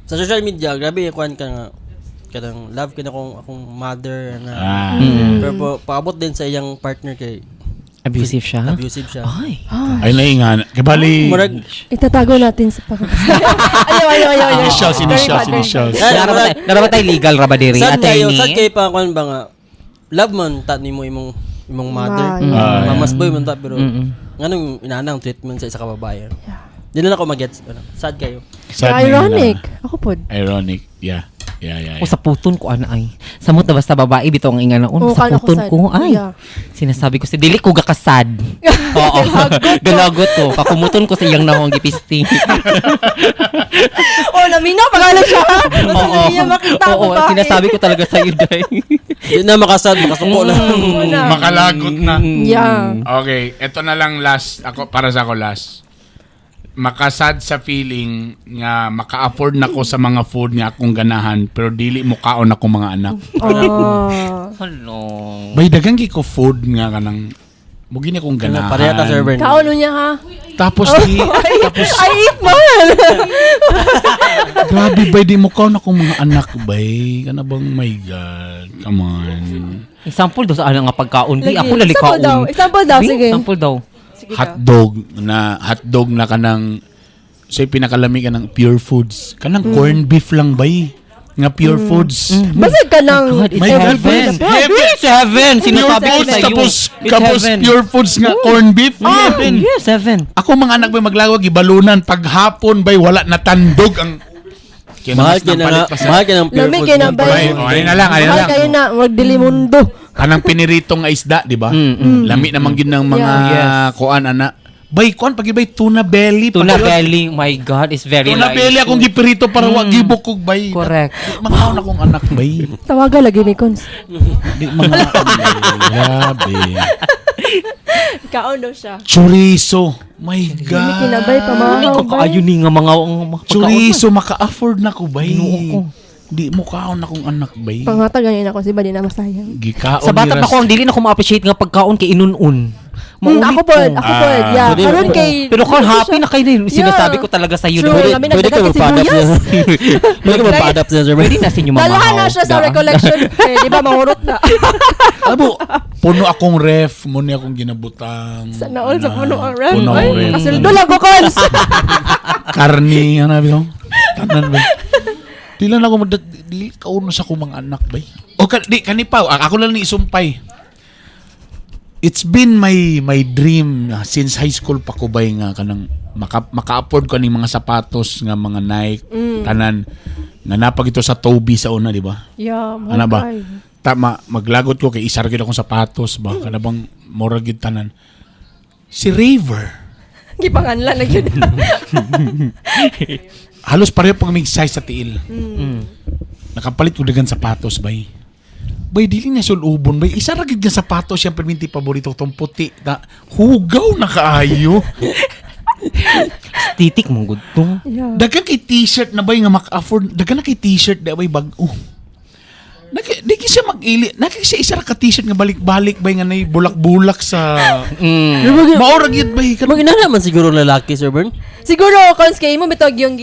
sa social media grabe kuan ka nga kanang love ko na akong mother na pero paabot din sa iyang partner kay Abusive siya? Abusive siya. Ay naingan. Kabali. Murag itatago natin sa ayaw. Initials. Narabatay legal rabadiri sad kayo attorney. pa kuan ba nga love man ta nimo imong imong mother. Mamas boy man ta pero nganong inaanang treatment sa isa ka babae. Di na ako mag-gets. Sad kayo. Sad na Ironic. yun Ako po. Ironic. Yeah. O sa puton ko ana ay. Samot na basta babae bitaw ang ingana Oo, sa kala ko puton sad. ko ay. Yeah. Sinasabi ko si dili ko gakasad. Oo. Galagot ko. Pakumuton ko sa iyang nahong gipisti. Oh, naminaw pagala siya. Oo. Hindi niya makita Oo, babae. sinasabi ko talaga sa iyo dai. Di na makasad, makasuko lang. Makalagot na. Yeah. Okay, ito na lang last. Para sa ako last. Makasad sa feeling nga maka-afford na ko sa mga food nga akong ganahan pero dili mo kaon ako mga anak. Oh. Hello. Bay dagang ko food nga kanang mugi na kong ganahan. Pareha ta server. Kauno niya ha. Tapos tapos I eat man. grabe bay di mo kaon akong mga anak bay. Kana bang my god. Come on. Example daw sa ano nga pagkaon. Di Lagi. ako lalikaon. Example daw, sige. Example daw. Sige Hotdog na kanang say pinakalami ka ng pure foods. Kanang corned beef lang bay. Nga pure foods. Basig ka ng God, it's My heaven. heaven. It's heaven. Sinasabi ko Pure sa iyo. Tapos It's heaven. pure foods nga corned beef. Heaven. Yes, heaven. Ako mga anak bay maglawag ibalunan pag hapon bay wala natandog ang Mahal ka na nga, mahal ka ng pure Lami food. ka na man. ba? Bay, ayun na lang, ayun na Mahal lang. kayo na, magdilimundo. Kanang piniritong nga isda, di ba? Lami naman gid ng mga Yes. kuan ana. Bay kuan pag bay tuna belly. Tuna pag- belly. My God, it's very Tuna light. belly akong gipirito para wa gibok kog bay. Correct. Mga akong anak bay. Tawaga lagi ni Cons. Di mga grabe. Kaon daw siya. Chorizo. My Hindi God. kinabay pa mga Kakaayo ni nga mga pagkaon. Chorizo maka-afford na ko bay. Inuo ko. Di mo kaon akong anak bay. Pangatag ganin ako si Badi na masayang. Gikaon Sa bata niras- pa ko, ang dili na ko ma-appreciate nga pagkaon kay inun-un. Maulit Ako po, ako po. Yeah, Pwede- karon kay Pero kung happy na kayo din, sinasabi Yeah. ko talaga sa iyo. True. Pwede, Kami Pwede ka nagdagat si magpa-adapt Sibuyas. niya. Pwede ka magpa-adapt niya server. pwede na sa inyo mamahaw. Dalahan na siya sa Daan. recollection. Eh, di ba mahurot na? Abo, puno akong ref, muna akong ginabutang. Sana all sa puno ang ref. Puno Ay, ang ref. kasildo lang ko, Cons. Karni, ano ba? Tanan ba? Di lang ako di kauno sa kumang anak ba? O di kanipaw, ako lang ni isumpay. It's been my dream since high school pa ko bay nga kanang maka-afford ko ning mga sapatos nga mga Nike tanan nga napag ito sa Toby sa una, di ba? Yeah, Ano ba? mahal. Tama, maglagot ko kay isar gid akong sapatos ba kana bang mura gid tanan. Si Raver. Gipanganlan na yun. Halos pareho pag may size sa tiil. Nakapalit ko dagan sapatos bay. Bay dili na sulubon bay. Isa ra gid nga sapatos siyempre minti paborito tong puti na hugaw na kaayo. Titik mong good to. Yeah. Dagan kay t-shirt na bay nga maka-afford. Dagan na kay t-shirt da bay bag-o. Di siya mag-ili. Siya isa ra ka t-shirt nga balik-balik bay nga nay bulak-bulak sa maura gid bay. Mag-ina naman siguro lalaki, Sir Bern. Siguro, Cons, kayo mo bitog yung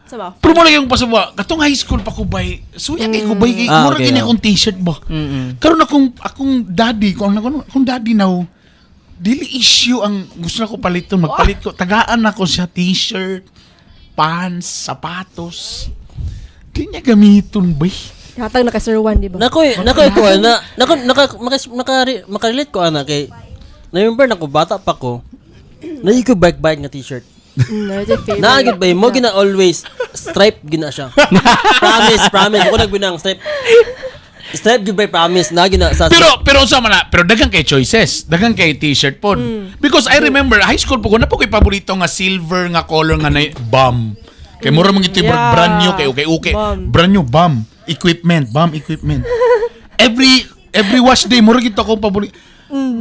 sama. Pero mo lang yung pasama, katong high school pa ko bay, suya kay ko bay, kay mura okay, gini no. akong t-shirt ba. Karon akong daddy, kung daddy now, dili issue ang gusto na ko paliton, magpalit ko, tagaan ako siya t-shirt, pants, sapatos. Di niya gamiton bay. Hatag na ka Sir Juan, di ba? Makarelate ko ana kay na-remember na ko bata pa ko. Na ko bike nga t-shirt. That's your favorite. Naagid ba mo gina always stripe gina siya. promise ako nagbinang stripe. Stripe gid by promise na gina sa Pero sa mana, pero dagang kay choices, dagang kay t-shirt pod. Because I remember high school po ko na po kay paborito nga silver nga color nga na bomb. Kay mura man gid Yeah. brand new kay okay. Bomb. Brand new bomb equipment. Every wash day mura gid ako paborito.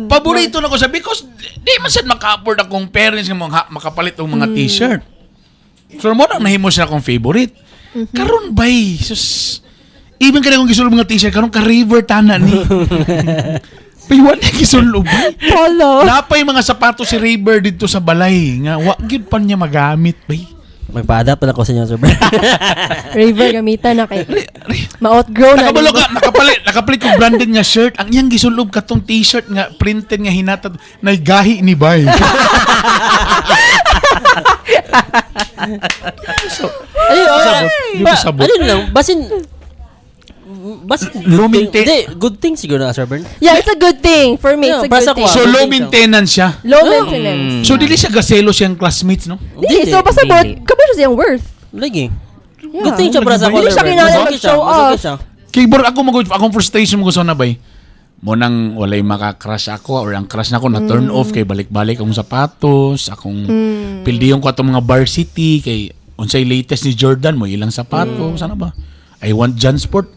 Paborito na ko siya because di man sad maka-afford akong parents nga makapalit og mga t-shirt. So mo na nahimo siya akong favorite. Karon bay, sus. Even kada kong gisulod mga t-shirt karon ka river tana ni. Piwan na gisulod bay. Polo. Napay mga sapatos si River dito sa balay nga wa gyud pa niya magamit bay. magpa-adapt pala ko sa inyo, Sir Bern. Raver gamitan na kay ma-outgrow na. Nakabalo ka, nakapalit ko branded nga shirt. Ang iyang gisulob katong t-shirt nga printed nga hinatad na gahi ni bay. Ayun, Di ba sabot? Ano lang, basin Basta Low maintain- good thing siguro na, Sir Bern. Yeah, it's a good thing. For me, Yeah, it's a basta good thing. ko, So, low Low maintenance siya. Low maintenance. So, dili siya gaselo siyang classmates, no? Hindi, so basta Dili. kabalo siya siyang worth. Lagi. Yeah. Good thing siya para sa Hindi siya kinahanglan mag-show off. Kay bro, akong frustration mo gusto na bay. Mo nang walay maka-crush ako or ang crush na ako na turn off kay balik-balik akong sapatos, akong pildiyon ko atong mga varsity kay unsay latest ni Jordan mo ilang sapatos, sana ba? I want Jansport.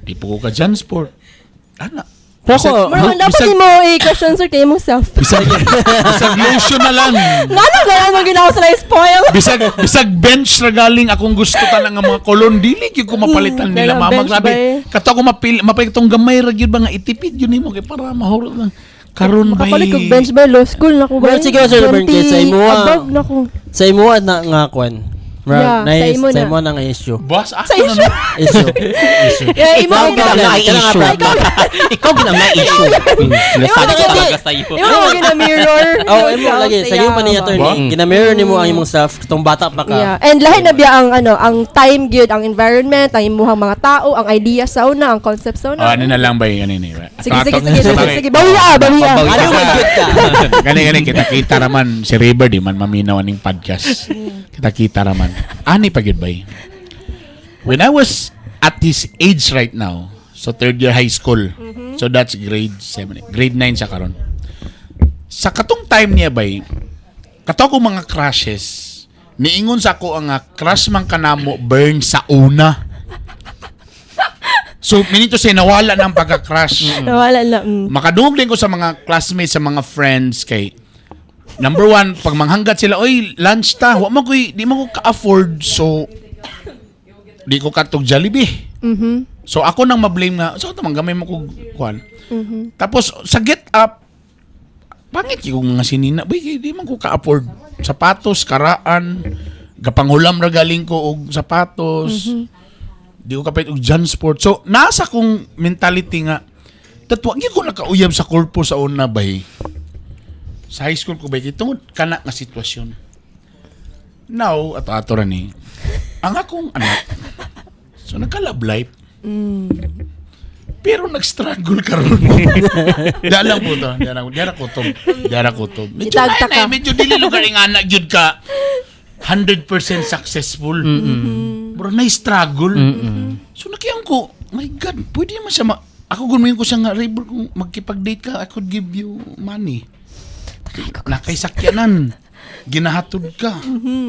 Di po ko ka Jansport. Ana. Pero ako, Bro, dapat mo i-question sir kayo mong self. Bisag lotion na lang. Ngano gaya mo ginawa sa spoil? Bisag bench ra galing akong gusto ta nga mga kolon dili gyud ko mapalitan nila Kaya mamag bench sabi. ba Kato ko mapalit tong gamay ra gyud ba nga itipid yun nimo kay para mahurot lang. Karon ba? Kapalit kog bench ba law school na ko ba? Well, sige, Sir Bern, kay sa imo, above na ko. sa imo na nga kwan. Yeah, sa imo Sa na. imo na nga issue. Boss, ako Sa na. issue. Issue. Yeah, imo Ikaw gina. ginamay issue. Ikaw ginamay issue. Nasabi Ikaw talaga sa'yo. Imo mo gina mirror. Oh, imo lagi sa iyo pa ni Ba? attorney. Gina-mirror nimo ang imong self tong bata pa ka. Yeah, and lahi na biya ang time gyud, ang environment, ang imuhang mga tao, ang idea sa una, ang concept sa una. Ano na lang ba yung ganun eh. Sige. Bawiya. Bawiya. Ano man gud ka? Gani, kita raman si River di man maminaw aning podcast. Kita raman. Ani pa gyud bay. When I was at this age right now, so third year high school. So that's grade 7. Grade 9 sa karon. Sa katong time niya bay, kato ko mga crushes. Niingon sa ako ang crush man kanamo burn sa una. So, minito siya nawala ng pagka-crush. Nawala na. Makadungog din ko sa mga classmates, sa mga friends kay number one, pag manghanggat sila, oy, lunch ta, di mo ko ka-afford, so di ko katog Jollibee. So ako nang ma-blame nga, so tamang gamay mo ko kuan. Tapos sa get up, pangit yung mga sinina, boy, di man ko ka-afford sapatos, karaan, gapanghulam ra galing ko og sapatos. Di ko kapit og Jansport. So nasa kong mentality nga, tatwa gyud ko nakauyab sa korpo sa una bay. Sa high school ko ba, tungod kana nga sitwasyon. Now, ato ra ni, ang akong anak, so nagka-love life. Pero nag-struggle karon. Dala po to. Dara kutob. Itagta ka. Medyo dili lugar ng anak gyud ka 100% successful. Bro, na-struggle. So nakiyang ko, my God, pwede naman siya ako gumayon ko siya nga, River, kung magkipag-date ka, I could give you money. Nakaisakyanan. Ginahatod ka.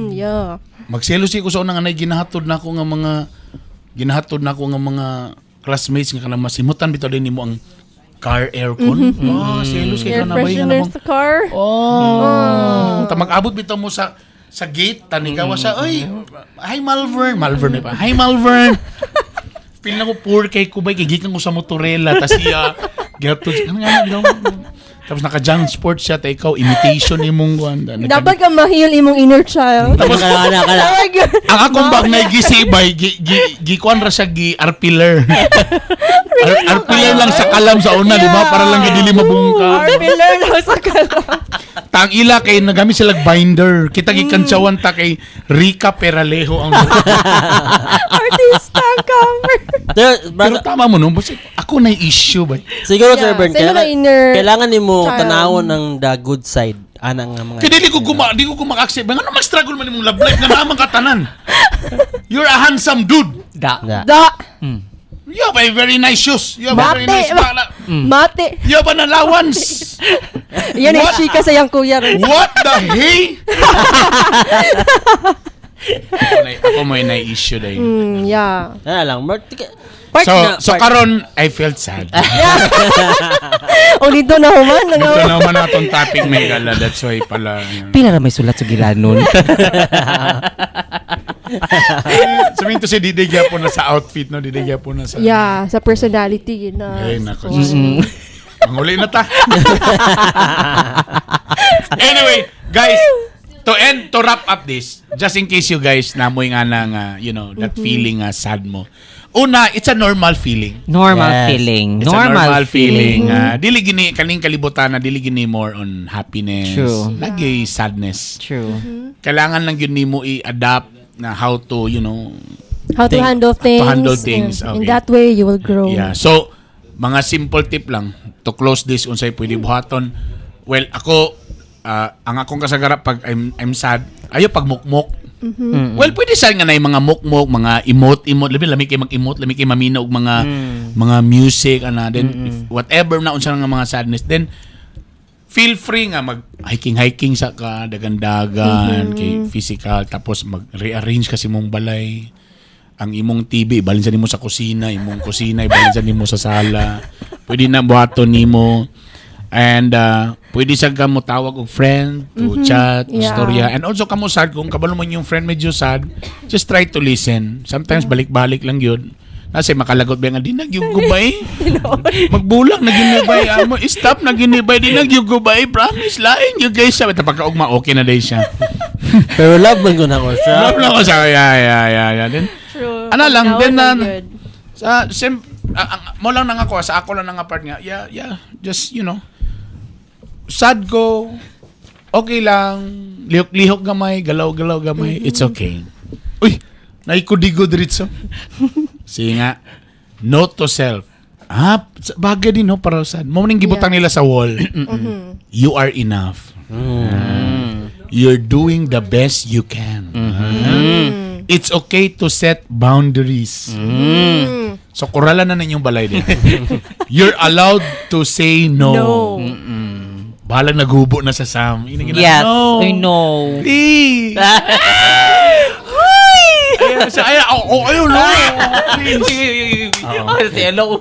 Yeah. Magselos ko sa unang anay, ginahatod na ako nga mga classmates nga kanang masimutan bitaw din nimo ang car aircon. Selos kay Air kana bay nga freshener namang. sa car. Ta mag-abot bitaw mo sa gate tanigawa siya. Oy, hi Malvern pa. Hi Malvern. Feel na ko poor kay kubay kay gikan ko sa motorela tas siya gatod nga tapos naka-junk sport siya ta ikaw imitation imong kuan. Dapat ka ma-heal imong inner child. Tapos Oh my God. ang akong bag na gisibay, gikuan ra siya arpiller. Arpiller lang sa kalam sa una, di ba? Para lang dili mabungka. Pillar lang sa kalam. Tang ila kay nagamit sila binder. Kita gikantsawan ta kay Rica Peralejo ang Artista cover. Pero tama mo no, basta ako na issue ba? Siguro, Yeah, Sir Bern, sa'yo na inner kailangan nimo child. tanawon ng the good side. Anang nga mga... Kaya di ko maka-accept. Nga naman struggle man imong love life nga naman katanan. You're a handsome dude. Da. Da. You have a very nice shoes. You have a very nice Mate. bala. Mate. You have an allowance. Yan ang What? chika sa yung kuya. What the hey? Ako mo na issue dahil. Yeah. Lang. Part So karon I felt sad. O dito na human. Ito naman atong topic may gala. That's why pala. Pila ra may sulat sa gilanon. Sabihin to si Diday po na sa outfit, no? Diday po na sa... Yeah, sa personality. Ay, nako. Ang uli na ta. Anyway, guys, to wrap up this, just in case you guys namoy nga na, that feeling sad mo. Una, it's a normal feeling. Normal Yes. feeling. It's a normal feeling. Mm-hmm. Dili gini kaning kalibutan na dili gini more on happiness. True. Lagi sadness. True. Kailangan lang yun nimo i-adapt na how to, How to handle things. handle things, In okay. that way, you will grow. Yeah. So, mga simple tip lang to close this unsay pwede buhaton. Well, ako ang akong kasagaran pag I'm sad, ayo pag mukmok. Well, pwede sa nga na yung mga mukmok, mga emote, lami kay mag-emote, lami kay mamina og mga music ana then if whatever na unsa nga mga sadness, then feel free nga mag hiking sa ka dagan-dagan kay physical, tapos mag-rearrange kasi mong balay. Ang imong TV ibalin sa nimo sa kusina, imong kusina ibalin sa nimo sa sala. Pwede na buhaton nimo. And pwede sa ka mo tawag og friend to chat, Yeah. storya. And also kamo sad kung kabalo mo yung friend medyo sad, just try to listen. Sometimes balik-balik lang yun. Kasi makalagot ba nga di nagyugubay. Magbulang naginibay amo, stop naginibay di nagyugubay. Promise lain you guys sa pagkaugma okay na day siya. Pero love man ko na ko siya. Love lang ko sa yeah. Then True. ano lang, Now then na good. mo lang nang ako, sa ako lang nang part nga, yeah, just, sad ko, okay lang, lihok-lihok gamay, galaw-galaw gamay, it's okay. Uy, naikudigo diritso. Sige nga, note to self. Bagay din para sad. Mo ning gibutang nila sa wall. You are enough. You're doing the best you can. It's okay to set boundaries. So, kuralan na ninyong balay din. You're allowed to say no. Balang nagubo na sa Sam. Yes, no. I know. Please. Ayun, no. Please. Hello.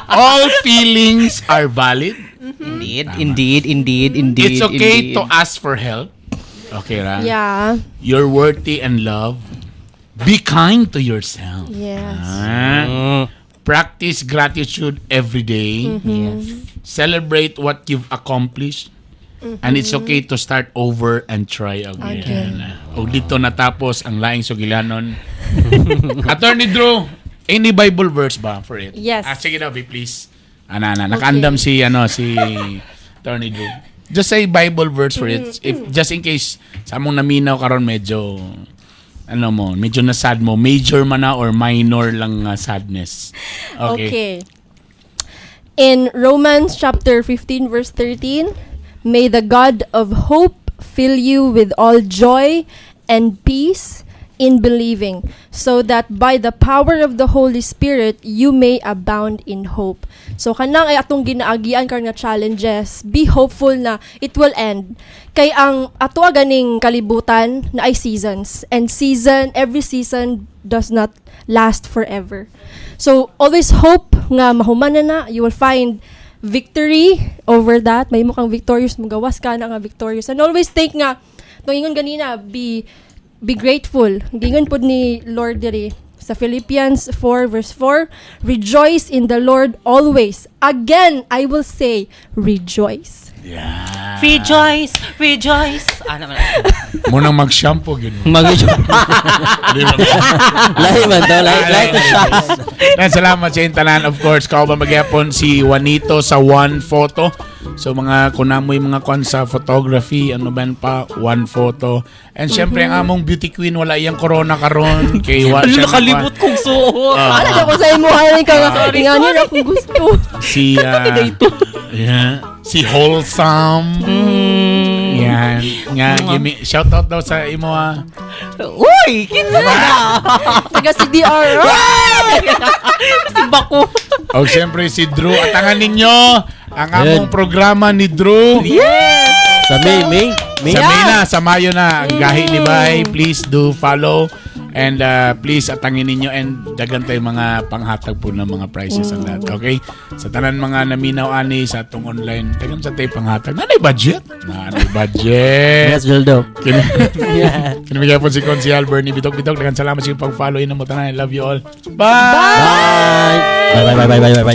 All feelings are valid. Indeed. It's okay to ask for help. Okay, ra? Yeah. You're worthy and loved. Be kind to yourself. Yes. Practice gratitude every day. Yes. Celebrate what you've accomplished. And it's okay to start over and try again. O dito natapos ang laing sugilanon. Attorney Drew, any Bible verse ba for it? Yes. Sige daw, please. Nakaandam si Attorney Drew. Just say Bible verse for it. If just in case sa among naminaw karon medyo medyo na sad mo, major man na or minor lang sadness. Okay. In Romans chapter 15 verse 13, may the God of hope fill you with all joy and peace in believing, so that by the power of the Holy Spirit you may abound in hope. So kanang ay atong ginaagian karon nga challenges, be hopeful na it will end. Kay ang ato ganing kalibutan na ay seasons, and every season does not last forever. So always hope nga mahuman na you will find victory over that. May mo kang victorious, magawas ka na nga victorious. And always think nga, nung ingon ganina, be grateful. Gingon po ni Lord diri sa Philippians 4 verse 4, rejoice in the Lord always. Again, I will say, rejoice. Yeah. Rejoice. Munang mag-shampoo yun. Lahi man daw, lahi to siya. Salamat sa intanan. Of course, kauban magyapon si Juanito sa One Photo. So mga kunamoy mga kwan sa photography, ano ba pa, One Photo. And syempre ang among beauty queen, wala iyang corona karon. Kay Nakalimot kong suot. Ano na ko sa imo haling ka nga inganin akong gusto. Si si Wholesome. Yan. Shout out daw sa imo Uy, kinsa na. Taga CDR. Si Bako. O syempre si Drew. Atangan ninyo ang among programa ni Drew. Yes. Sa May. Sa May na, sa Mayo na. Ang gahi ni Bay. Please do follow. And please atangin ninyo and dagan tayo mga panghatag po ng mga prices and that. Okay? Sa tanan mga naminaw ani sa atong online, dagan sa tayo panghatag. Nanay budget? Yes, Joldo. Kinamigay po si Consial Bernie Bitok. Dagan salamat sa iyong pag-follow. Ina mo tanan. I love you all. Bye! Bye.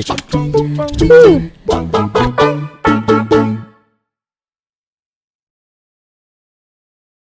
Bye.